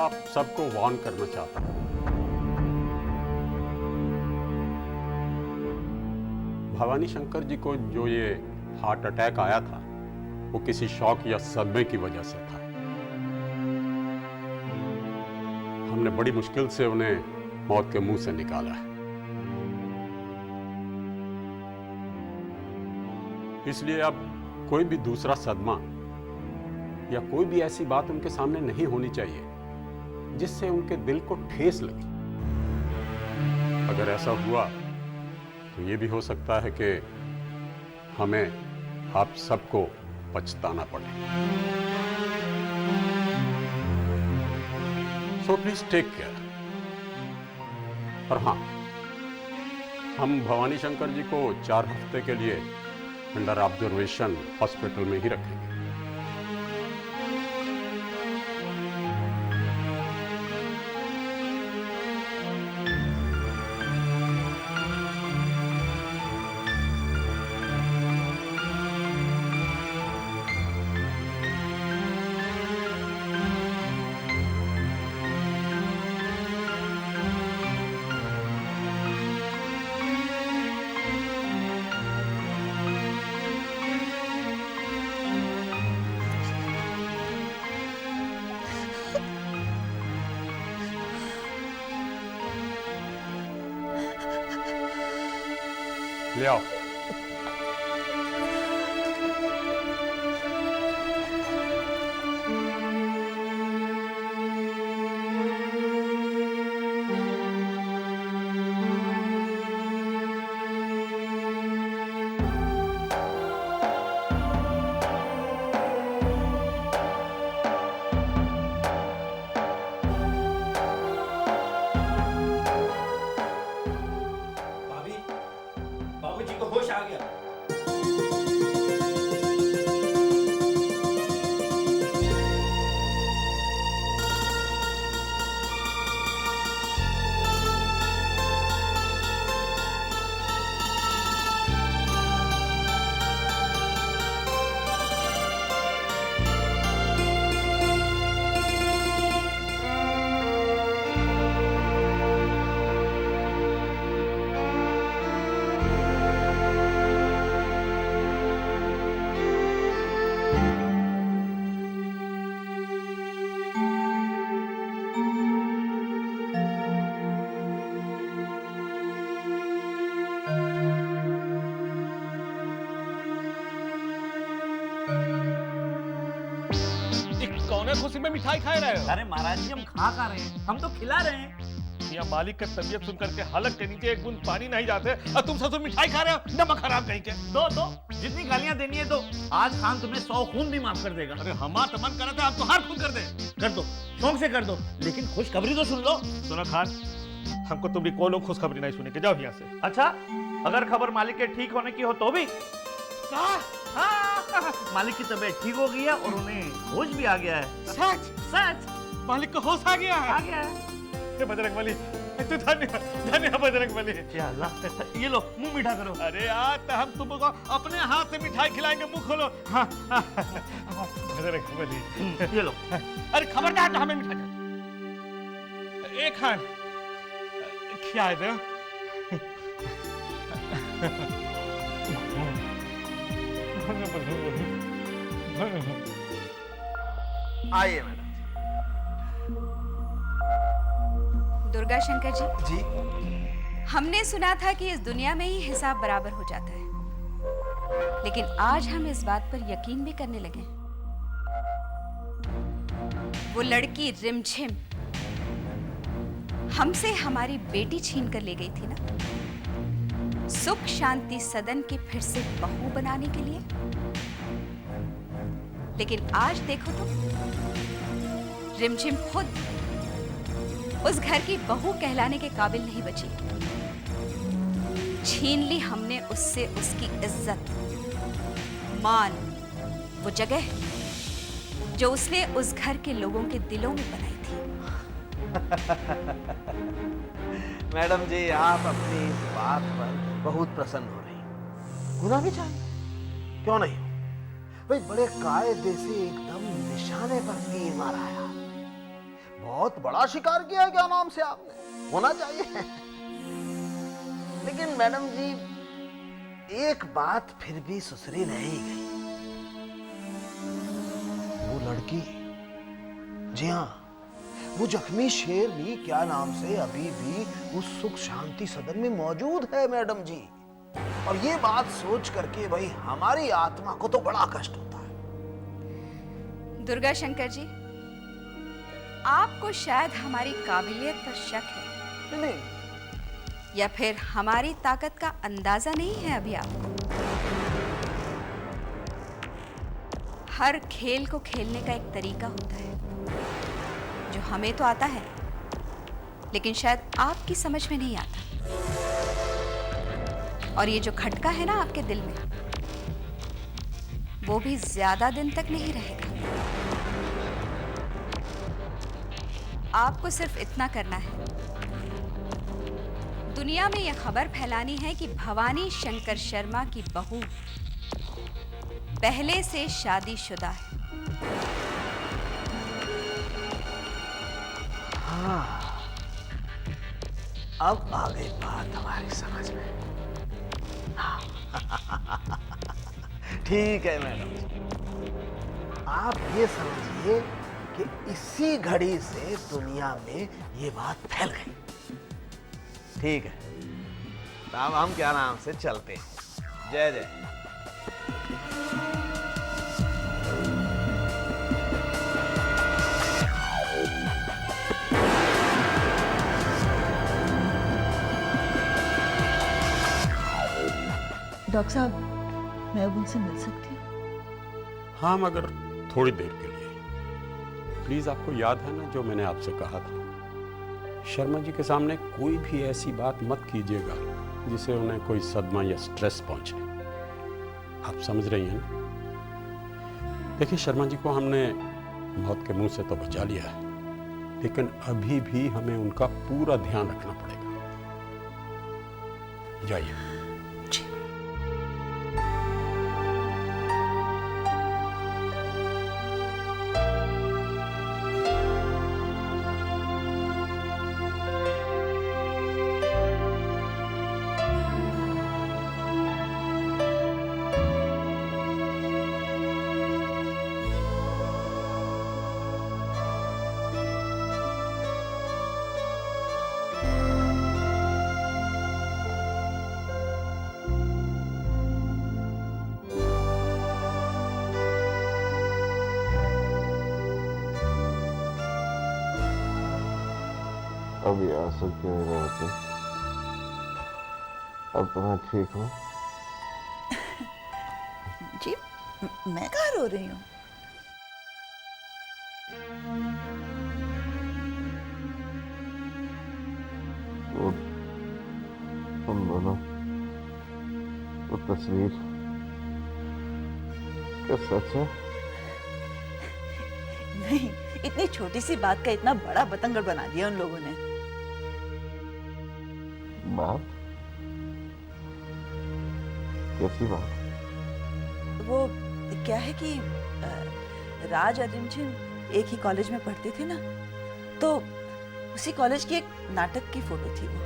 आप सबको वार्न करना चाहता हूं। भवानी शंकर जी को जो ये हार्ट अटैक आया था वो किसी शॉक या सदमे की वजह से था। हमने बड़ी मुश्किल से उन्हें मौत के मुंह से निकाला है। इसलिए अब कोई भी दूसरा सदमा या कोई भी ऐसी बात उनके सामने नहीं होनी चाहिए जिससे उनके दिल को ठेस लगे। अगर ऐसा हुआ तो ये भी हो सकता है कि हमें आप सबको पछताना पड़े। So please take care. और हाँ, हम भवानी शंकर जी को 4 हफ्ते के लिए अंडर ऑब्जर्वेशन हॉस्पिटल में ही रखेंगे। ले आओ। बाबूजी को होश आ गया। खुशी में मिठाई खा रहे हो? अरे महाराज जी, हम खा रहे हैं, हम तो खिला रहे हैं। यहाँ मालिक का तबीयत सुन करके हलक के नीचे एक बूंद पानी नहीं जाते और तुम सब मिठाई खा रहे हो। नमक खराब कहीं के। दो जितनी गालियां देनी है तो आज खान तुम्हें 100 खून भी माफ कर देगा। अरे हमारा तो मन कर रहा था आप तो हर खून कर दे। कर दो, शौक से कर दो, लेकिन खुशखबरी तो सुन लो। सुनो खान, हमको तुम भी कोई खुशखबरी नहीं सुने के जाओ यहाँ से। अच्छा, अगर खबर मालिक के ठीक होने की हो तो भी? मालिक की तबीयत ठीक हो गई है और उन्हें होश भी आ गया है। सच? सच, मालिक को होश आ गया है? आ गया है। बजरंगबली, तो धन्यवाद बजरंगबली। या अल्लाह, ये लो मुंह मीठा करो। अरे यार, तो हम तुमको अपने हाथ से मिठाई खिलाएंगे, मुंह खोलो। हाँ, बजरंगबली, ये लो। अरे खबरदार तो हमें मिठाई। एक खान क्या है दो? आइए मैडम। दुर्गा शंकर जी, जी, हमने सुना था कि इस दुनिया में ही हिसाब बराबर हो जाता है, लेकिन आज हम इस बात पर यकीन भी करने लगे। वो लड़की रिमझिम हमसे हमारी बेटी छीन कर ले गई थी ना, सुख शांति सदन के फिर से बहू बनाने के लिए। लेकिन आज देखो तो रिमझिम खुद उस घर की बहू कहलाने के काबिल नहीं बची। छीन ली हमने उससे उसकी इज्जत, मान, वो जगह जो उसने उस घर के लोगों के दिलों में बनाई थी। मैडम जी, आप अपनी इस बात पर बहुत प्रसन्न हो रही। होना भी चाहिए, क्यों नहीं? भाई बड़े कायदे से एकदम निशाने पर तीर मारा है। बहुत बड़ा शिकार किया है, क्या नाम से आपने, होना चाहिए। लेकिन मैडम जी, एक बात फिर भी सुसरी रह ही गई। वो लड़की, जी हाँ, वो जख्मी शेरनी क्या नाम से अभी भी उस सुख शांति सदन में मौजूद है मैडम जी। और ये बात सोच करके भाई हमारी आत्मा को तो बड़ा कष्ट होता है। दुर्गा शंकर जी, आपको शायद हमारी काबिलियत पर शक है, नहीं, या फिर हमारी ताकत का अंदाजा नहीं है अभी आपको। हर खेल को खेलने का एक तरीका होता है जो हमें तो आता है, लेकिन शायद आपकी समझ में नहीं आता। और ये जो खटका है ना आपके दिल में, वो भी ज्यादा दिन तक नहीं रहेगा। आपको सिर्फ इतना करना है, दुनिया में यह खबर फैलानी है कि भवानी शंकर शर्मा की बहू पहले से शादीशुदा है। हाँ, अब आ गई बात हमारी समझ में। हाँ। ठीक है मैडम जी, आप ये समझिए कि इसी घड़ी से दुनिया में ये बात फैल गई। ठीक है, तो अब हम क्या नाम से चलते हैं। जय जय। डॉक्टर साहब, मैं अब उनसे मिल सकती हूँ? हाँ, मगर थोड़ी देर के लिए प्लीज। आपको याद है ना जो मैंने आपसे कहा था, शर्मा जी के सामने कोई भी ऐसी बात मत कीजिएगा जिससे उन्हें कोई सदमा या स्ट्रेस पहुंचे। आप समझ रही हैं ना? देखिए, शर्मा जी को हमने मौत के मुंह से तो बचा लिया है, लेकिन अभी भी हमें उनका पूरा ध्यान रखना पड़ेगा। जाइए। अब ये आंसू क्यों नहीं होते? अब तो मैं ठीक हूँ। जी, मैं कहाँ रो रही हूँ? वो तुम दोनों, वो तस्वीर क्या सच है? नहीं, इतनी छोटी सी बात का इतना बड़ा बतंगड़ बना दिया उन लोगों ने। बात? कैसी बात? वो क्या है कि राज और रिमझिम एक ही कॉलेज में पढ़ते थे ना, तो उसी कॉलेज की एक नाटक की फोटो थी वो।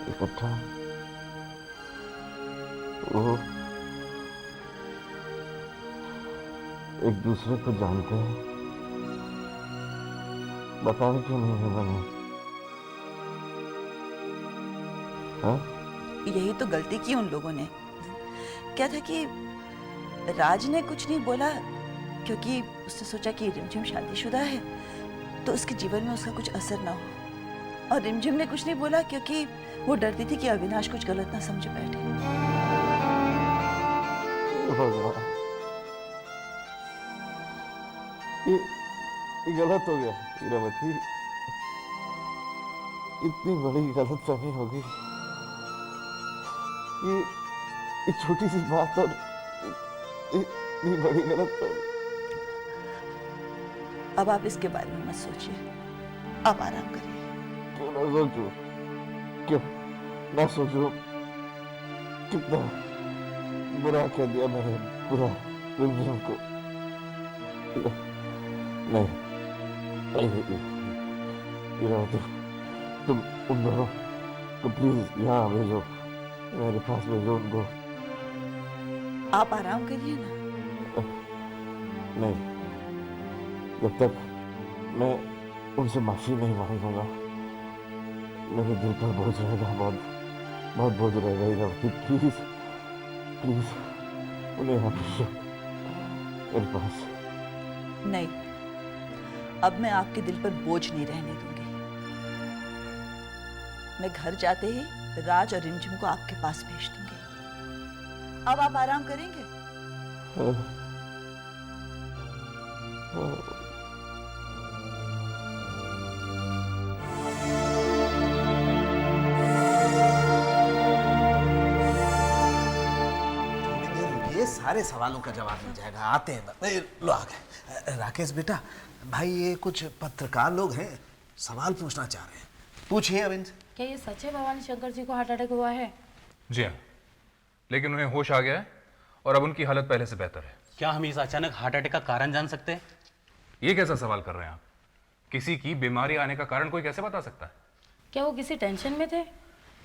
इकट्ठा वो एक दूसरे को जानते हैं, बताने क्यों नहीं बने? हाँ? यही तो गलती की उन लोगों ने। क्या था कि राज ने कुछ नहीं बोला क्योंकि उसने सोचा कि रिमझिम शादीशुदा है तो उसके जीवन में उसका कुछ असर ना हो, और रिमझिम ने कुछ नहीं बोला क्योंकि वो डरती थी कि अविनाश कुछ गलत ना समझ बैठे। भगवान, ये गलत हो गया हीरावती। इतनी बड़ी गलतफहमी हो गई। ये छोटी सी बात और इतनी बड़ी गलतफहमी। अब आप इसके बारे में मत सोचिए, अब आराम करिए। क्यों ना सोचूं? क्यों ना सोचूं? कितना बुरा कह दिया मैंने, बुरा रिमझिम को। नहीं, तुम उन दोनों तो प्लीज यहाँ भेजो, मेरे पास भेजो उनको। आप आराम करिए ना। नहीं, जब तक मैं उनसे माफी नहीं मांगूंगा मेरे दिल पर बोझ रहेगा, बहुत बोझ रहेगा हीरा भाई। प्लीज प्लीज उन्हें यहाँ भेजो मेरे पास। नहीं, अब मैं आपके दिल पर बोझ नहीं रहने दूंगी। मैं घर जाते ही राज और रिमझिम को आपके पास भेज दूंगी। अब आप आराम करेंगे? ये सारे सवालों का जवाब मिल जाएगा, आते हैं। लो आ गए। राकेश बेटा, भाई ये कुछ पत्रकार लोग हैं, सवाल पूछना चाह रहे हैं। पूछिए अब इनसे। क्या ये सच है भवानी शंकर जी को हार्ट अटैक हुआ है? जी हाँ, लेकिन उन्हें होश आ गया है और अब उनकी हालत पहले से बेहतर है। क्या हम इस अचानक हार्ट अटैक का कारण जान सकते हैं? ये कैसा सवाल कर रहे हैं आप? किसी की बीमारी आने का कारण कोई कैसे बता सकता है? क्या वो किसी टेंशन में थे?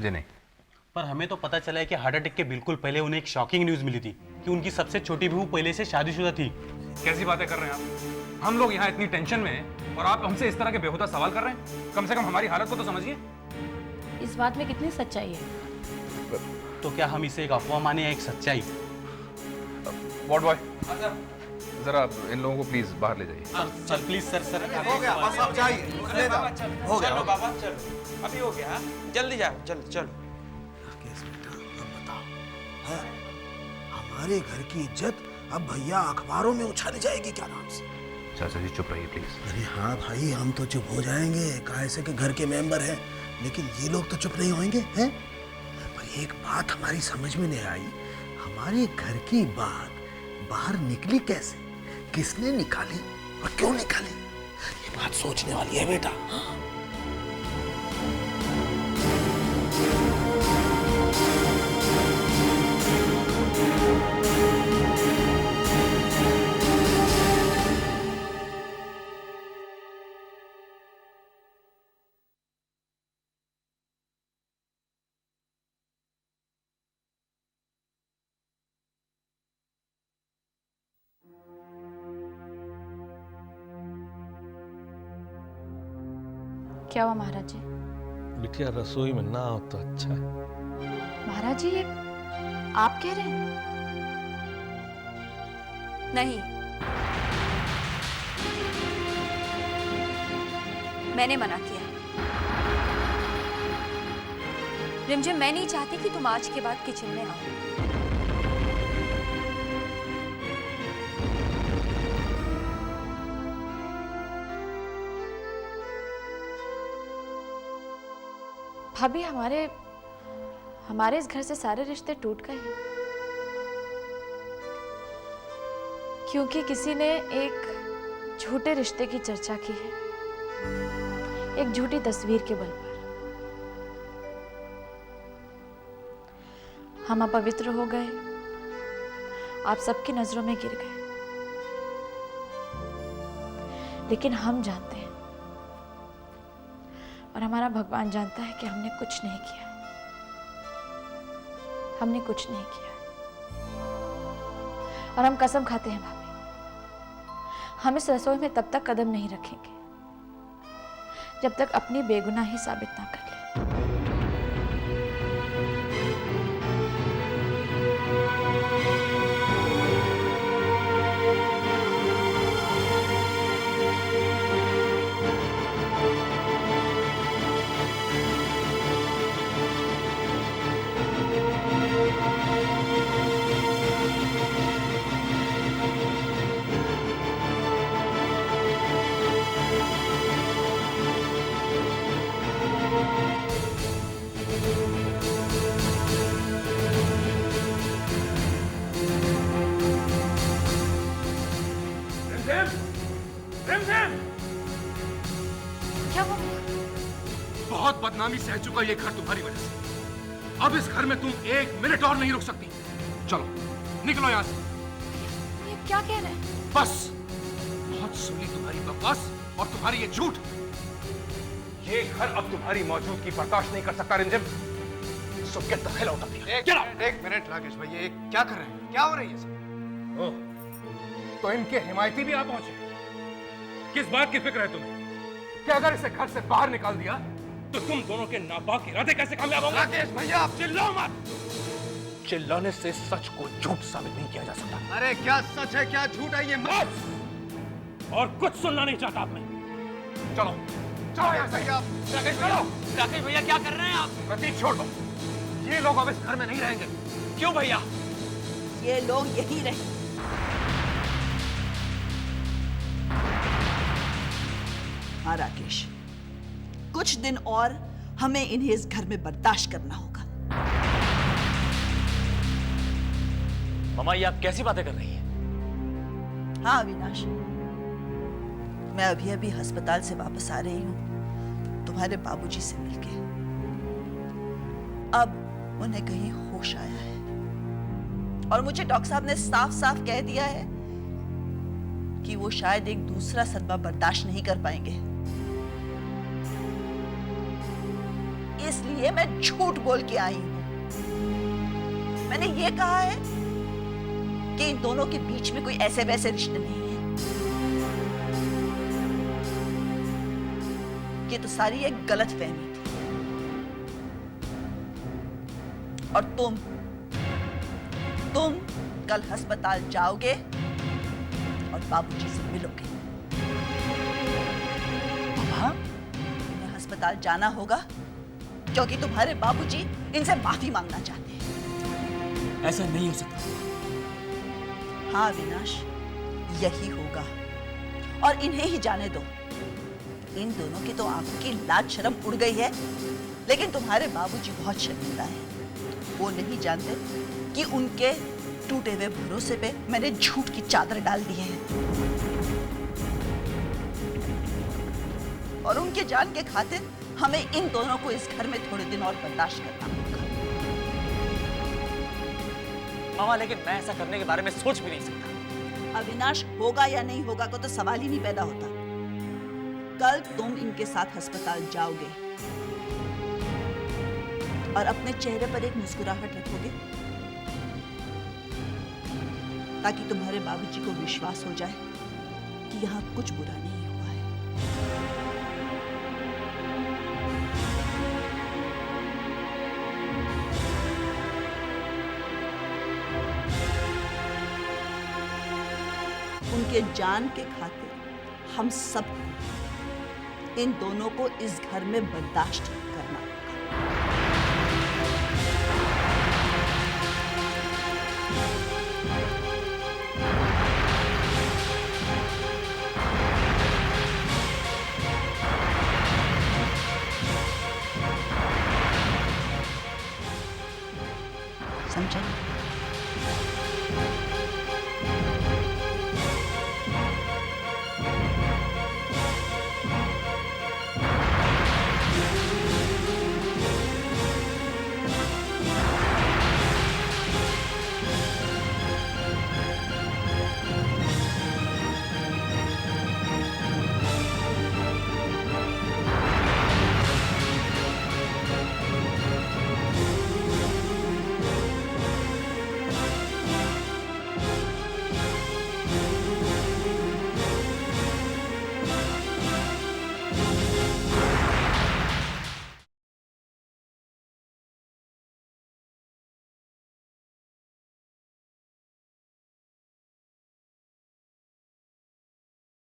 जी नहीं। पर हमें तो पता चला है कि हार्ट अटैक के बिल्कुल पहले उन्हें एक शॉकिंग न्यूज़ मिली थी कि उनकी सबसे छोटी बहू पहले से शादीशुदा थी। कैसी बातें कर रहे हैं आप? हम लोग यहाँ इतनी टेंशन में हैं और आप हमसे इस तरह के बेहुदा सवाल कर रहे हैं? कम से कम हमारी हालत को तो समझिए। इस बात में कितनी सच्चाई है? तो क्या हम इसे एक अफवाह माने या एक सच्चाई? वार्ड बॉय, जरा इन लोगों को प्लीज बाहर ले जाइए। Sir please sir. हो गया, बस अब जाइए। हो गया। चलो बाबा चलो, अभी हो गया। जल्दी जाओ, जल्दी चलो। राकेश बेटा, अब बताओ, हाँ, हमारे घर की इज्जत अब भैया अखबारों में उछाली जाएगी क्या नाम से? चाचा जी चुप रहिए प्लीज। अरे हाँ भाई, हम तो चुप हो जाएंगे, कैसे के घर के मेंबर हैं, लेकिन ये लोग तो चुप नहीं होंगे, हैं? पर एक बात हमारी समझ में नहीं आई, हमारे घर की बात बाहर निकली कैसे, किसने निकाली और क्यों निकाली? ये बात सोचने वाली है बेटा। क्या हुआ महाराज जी? बिटिया रसोई में ना हो तो अच्छा है। महाराज जी ये आप कह रहे हैं? नहीं, मैंने मना किया। रिमझिम, मैं नहीं चाहती कि तुम आज के बाद किचन में आओ। भाभी, हमारे इस घर से सारे रिश्ते टूट गए हैं क्योंकि किसी ने एक झूठे रिश्ते की चर्चा की है, एक झूठी तस्वीर के बल पर। हम अपवित्र हो गए, आप सबकी नजरों में गिर गए, लेकिन हम जानते हैं और हमारा भगवान जानता है कि हमने कुछ नहीं किया, हमने कुछ नहीं किया। और हम कसम खाते हैं भाभी, हम इस रसोई में तब तक कदम नहीं रखेंगे जब तक अपनी बेगुनाही साबित ना कर ले। क्या हुआ? बहुत बदनामी सह चुका ये घर तुम्हारी वजह से। अब इस घर में तुम एक मिनट और नहीं रुक सकती। चलो निकलो यहां से। ये क्या कह रहे हैं? बस आज सुन ली तुम्हारी बकवास और तुम्हारी ये झूठ। ये घर अब तुम्हारी मौजूदगी बर्दाश्त नहीं कर सकता रिमझिम। सो get the hell out of here. एक मिनट राकेश भाई, ये क्या कर रहे हैं? क्या हो रही है सब? ओह, तो इनके हिमायती भी आ पहुंचे। किस बात की फिक्र है तुम्हें कि अगर इसे घर से बाहर निकाल दिया तो तुम दोनों के नापाक इरादे कैसे कामयाब होंगे? राकेश भैया, चिल्लाओ मत। चिल्लाने से सच को झूठ साबित नहीं किया जा सकता। अरे क्या सच है क्या झूठ है ये मत। और कुछ सुनना नहीं चाहता मैं। चलो चलो यहाँ से। राकेश भैया, राकेश भैया क्या कर रहे हैं आप? प्रतीक छोड़ दो। ये लोग अब इस घर में नहीं रहेंगे। क्यों भैया? ये लोग यही रहे। हाँ राकेश, कुछ दिन और हमें इन्हें इस घर में बर्दाश्त करना होगा। मामा ये आप कैसी बातें कर रही हैं? हाँ अविनाश, मैं अभी अभी अस्पताल से वापस आ रही हूँ तुम्हारे बाबूजी से मिलके। अब उन्हें कहीं होश आया है और मुझे डॉक्टर साहब ने साफ साफ कह दिया है कि वो शायद एक दूसरा सदमा बर्दाश्त नहीं कर पाएंगे। इसलिए मैं झूठ बोल के आई हूं। मैंने ये कहा है कि इन दोनों के बीच में कोई ऐसे वैसे रिश्ते नहीं है। ये तो सारी एक गलतफहमी थी। और तुम कल अस्पताल जाओगे और बाबूजी से मिलोगे। तुम्हें अस्पताल जाना होगा क्योंकि तुम्हारे बाबूजी इनसे माफी मांगना चाहते हैं। ऐसा नहीं हो सकता। हाँ अविनाश, यही होगा और इन्हें ही जाने दो। इन दोनों की तो आंखों की लाज शर्म उड़ गई है, लेकिन तुम्हारे बाबूजी बहुत शर्मिंदा है। वो नहीं जानते कि उनके टूटे हुए भरोसे पे मैंने झूठ की चादर डाल दी है और उनके जान के खातिर हमें इन दोनों को इस घर में थोड़े दिन और बर्दाश्त करना होगा। मामा लेकिन मैं ऐसा करने के बारे में सोच भी नहीं सकता। अविनाश, होगा या नहीं होगा को तो सवाल ही नहीं पैदा होता। कल तुम इनके साथ अस्पताल जाओगे और अपने चेहरे पर एक मुस्कुराहट रखोगे ताकि तुम्हारे बाबूजी को विश्वास हो जाए कि यहाँ कुछ बुरा नहीं हुआ है। उनके जान के खातिर हम सब इन दोनों को इस घर में बर्दाश्त करना होगा। समझे?